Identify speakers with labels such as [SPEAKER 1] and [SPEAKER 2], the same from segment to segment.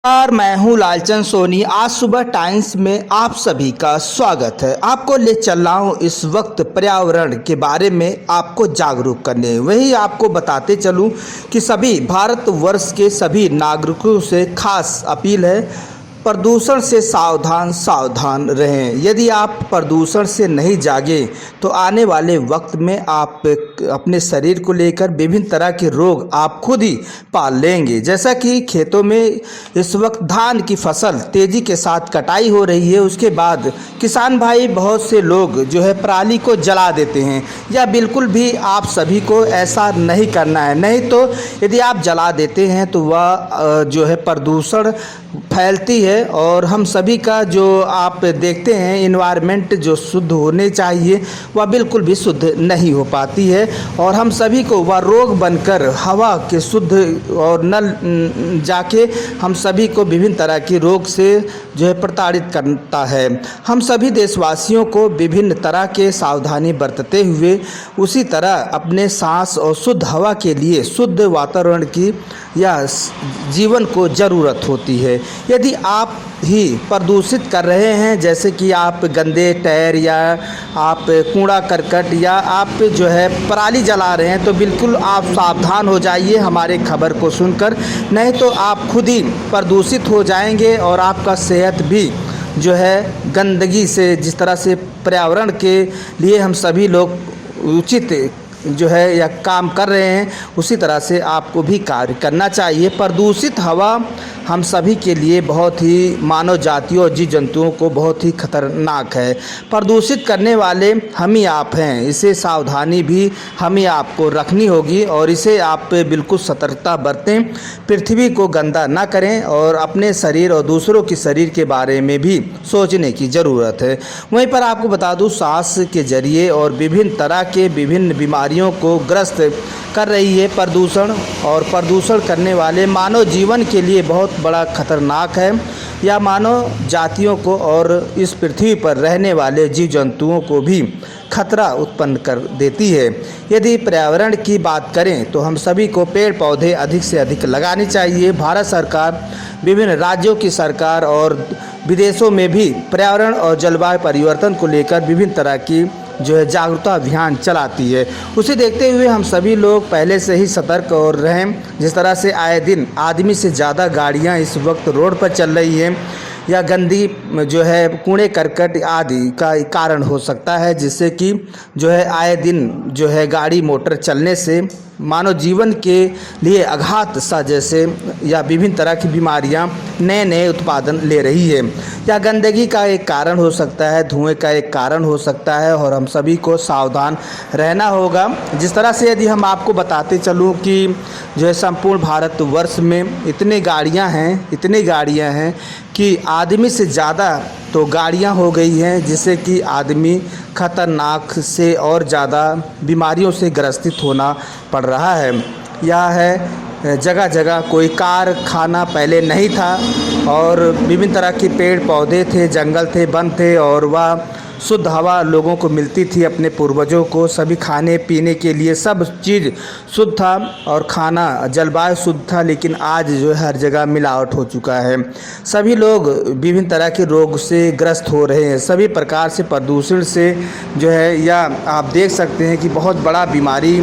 [SPEAKER 1] यार मैं हूँ लालचंद सोनी। आज सुबह टाइम्स में आप सभी का स्वागत है। आपको ले चल रहा हूँ इस वक्त पर्यावरण के बारे में आपको जागरूक करने। वही आपको बताते चलूँ कि सभी भारतवर्ष के सभी नागरिकों से खास अपील है, प्रदूषण से सावधान सावधान रहें। यदि आप प्रदूषण से नहीं जागे तो आने वाले वक्त में आप अपने शरीर को लेकर विभिन्न तरह के रोग आप खुद ही पाल लेंगे। जैसा कि खेतों में इस वक्त धान की फसल तेज़ी के साथ कटाई हो रही है, उसके बाद किसान भाई बहुत से लोग जो है पराली को जला देते हैं। या बिल्कुल भी आप सभी को ऐसा नहीं करना है, नहीं तो यदि आप जला देते हैं तो वह जो है प्रदूषण फैलती है और हम सभी का जो आप देखते हैं इन्वायरमेंट जो शुद्ध होने चाहिए वह बिल्कुल भी शुद्ध नहीं हो पाती है और हम सभी को वह रोग बनकर हवा के शुद्ध और नल जाके हम सभी को विभिन्न तरह के रोग से जो है प्रताड़ित करता है। हम सभी देशवासियों को विभिन्न तरह के सावधानी बरतते हुए उसी तरह अपने सांस और शुद्ध हवा के लिए शुद्ध वातावरण की या जीवन को ज़रूरत होती है। यदि आप ही प्रदूषित कर रहे हैं, जैसे कि आप गंदे टायर या आप कूड़ा करकट या आप जो है पराली जला रहे हैं, तो बिल्कुल आप सावधान हो जाइए हमारे खबर को सुनकर, नहीं तो आप खुद ही प्रदूषित हो जाएंगे और आपका सेहत भी जो है गंदगी से, जिस तरह से पर्यावरण के लिए हम सभी लोग उचित जो है या काम कर रहे हैं उसी तरह से आपको भी कार्य करना चाहिए। प्रदूषित हवा हम सभी के लिए बहुत ही मानव जातियों और जीव जंतुओं को बहुत ही खतरनाक है। प्रदूषित करने वाले हम ही आप हैं, इसे सावधानी भी हम ही आपको रखनी होगी और इसे आप बिल्कुल सतर्कता बरतें। पृथ्वी को गंदा ना करें और अपने शरीर और दूसरों के शरीर के बारे में भी सोचने की ज़रूरत है। वहीं पर आपको बता दूँ, सांस के जरिए और विभिन्न तरह के विभिन्न बीमारियों को ग्रस्त कर रही है प्रदूषण, और प्रदूषण करने वाले मानव जीवन के लिए बहुत बड़ा खतरनाक है। या मानव जातियों को और इस पृथ्वी पर रहने वाले जीव जंतुओं को भी खतरा उत्पन्न कर देती है। यदि पर्यावरण की बात करें तो हम सभी को पेड़ पौधे अधिक से अधिक लगाने चाहिए। भारत सरकार, विभिन्न राज्यों की सरकार और विदेशों में भी पर्यावरण और जलवायु परिवर्तन को लेकर विभिन्न तरह की जो है जागरूकता अभियान चलाती है। उसे देखते हुए हम सभी लोग पहले से ही सतर्क और रहें। जिस तरह से आए दिन आदमी से ज़्यादा गाड़ियां इस वक्त रोड पर चल रही हैं या गंदी जो है कूड़े करकट आदि का कारण हो सकता है, जिससे कि जो है आए दिन जो है गाड़ी मोटर चलने से मानव जीवन के लिए आघात सा जैसे या विभिन्न तरह की बीमारियां नए नए उत्पादन ले रही है। या गंदगी का एक कारण हो सकता है, धुएं का एक कारण हो सकता है और हम सभी को सावधान रहना होगा। जिस तरह से यदि हम आपको बताते चलूँ कि जो है संपूर्ण भारतवर्ष में इतनी गाड़ियां हैं कि आदमी से ज़्यादा तो गाड़ियां हो गई हैं, जिससे कि आदमी खतरनाक से और ज़्यादा बीमारियों से ग्रसित होना पड़ रहा है। यह है जगह जगह कोई कारखाना पहले नहीं था और विभिन्न तरह के पेड़ पौधे थे, जंगल थे, वन थे और वह शुद्ध हवा लोगों को मिलती थी। अपने पूर्वजों को सभी खाने पीने के लिए सब चीज़ शुद्ध था और खाना जलवायु शुद्ध था, लेकिन आज जो है हर जगह मिलावट हो चुका है। सभी लोग विभिन्न तरह के रोग से ग्रस्त हो रहे हैं, सभी प्रकार से प्रदूषण से जो है, या आप देख सकते हैं कि बहुत बड़ा बीमारी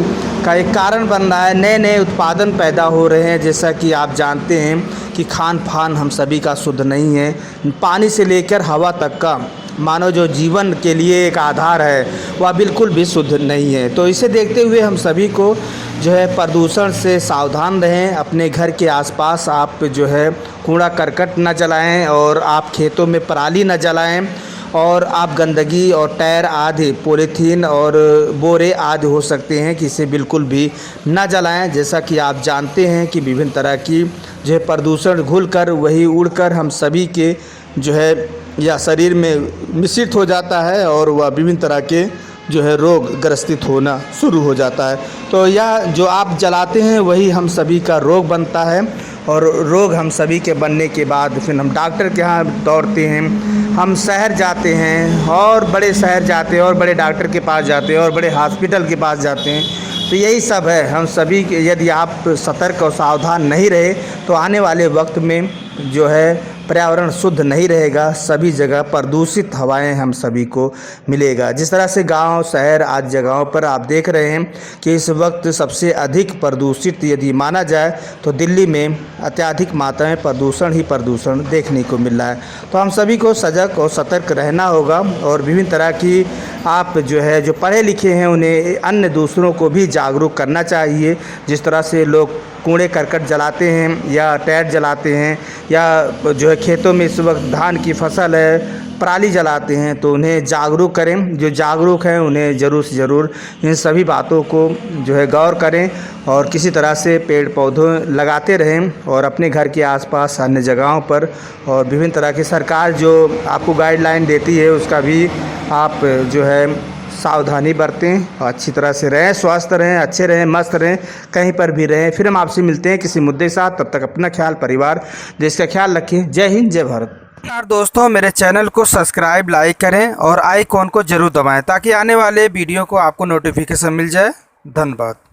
[SPEAKER 1] का एक कारण बन रहा है। नए नए उत्पादन पैदा हो रहे हैं, जैसा कि आप जानते हैं कि खान पान हम सभी का शुद्ध नहीं है। पानी से लेकर हवा तक का मानव जो जीवन के लिए एक आधार है वह बिल्कुल भी शुद्ध नहीं है। तो इसे देखते हुए हम सभी को जो है प्रदूषण से सावधान रहें। अपने घर के आसपास आप जो है कूड़ा करकट न जलाएं और आप खेतों में पराली न जलाएं और आप गंदगी और टायर आदि पॉलीथीन और बोरे आदि हो सकते हैं कि इसे बिल्कुल भी न जलाएं। जैसा कि आप जानते हैं कि विभिन्न तरह की जो है प्रदूषण घुलकर वही उड़कर हम सभी के जो है या शरीर में मिश्रित हो जाता है और वह विभिन्न तरह के जो है रोग ग्रसित होना शुरू हो जाता है। तो यह जो आप जलाते हैं वही हम सभी का रोग बनता है और रोग हम सभी के बनने के बाद फिर हम डॉक्टर के यहाँ दौड़ते हैं, हम शहर जाते हैं और बड़े शहर जाते हैं और बड़े डॉक्टर के पास जाते हैं और बड़े हॉस्पिटल के पास जाते हैं। तो यही सब है हम सभी के। यदि आप सतर्क और सावधान नहीं रहे तो आने वाले वक्त में जो है पर्यावरण शुद्ध नहीं रहेगा, सभी जगह प्रदूषित हवाएं हम सभी को मिलेगा। जिस तरह से गांव शहर आज जगहों पर आप देख रहे हैं कि इस वक्त सबसे अधिक प्रदूषित यदि माना जाए तो दिल्ली में अत्यधिक मात्रा में प्रदूषण ही प्रदूषण देखने को मिल रहा है। तो हम सभी को सजग और सतर्क रहना होगा और विभिन्न तरह की आप जो पढ़े लिखे हैं उन्हें अन्य दूसरों को भी जागरूक करना चाहिए। जिस तरह से लोग कूड़े करकट जलाते हैं या टायर जलाते हैं या जो है खेतों में इस वक्त धान की फसल है पराली जलाते हैं, तो उन्हें जागरूक करें। जो जागरूक हैं उन्हें ज़रूर से ज़रूर इन सभी बातों को जो है गौर करें और किसी तरह से पेड़ पौधे लगाते रहें और अपने घर के आसपास अन्य जगहों पर और विभिन्न तरह की सरकार जो आपको गाइडलाइन देती है उसका भी आप जो है सावधानी बरतें और अच्छी तरह से रहें, स्वस्थ रहें, अच्छे रहें, मस्त रहें, कहीं पर भी रहें। फिर हम आपसे मिलते हैं किसी मुद्दे के साथ। तब तक अपना ख्याल, परिवार, देश का ख्याल रखें। जय हिंद, जय भारत। यार दोस्तों, मेरे चैनल को सब्सक्राइब, लाइक करें और आइकॉन को जरूर दबाएं ताकि आने वाले वीडियो को आपको नोटिफिकेशन मिल जाए। धन्यवाद।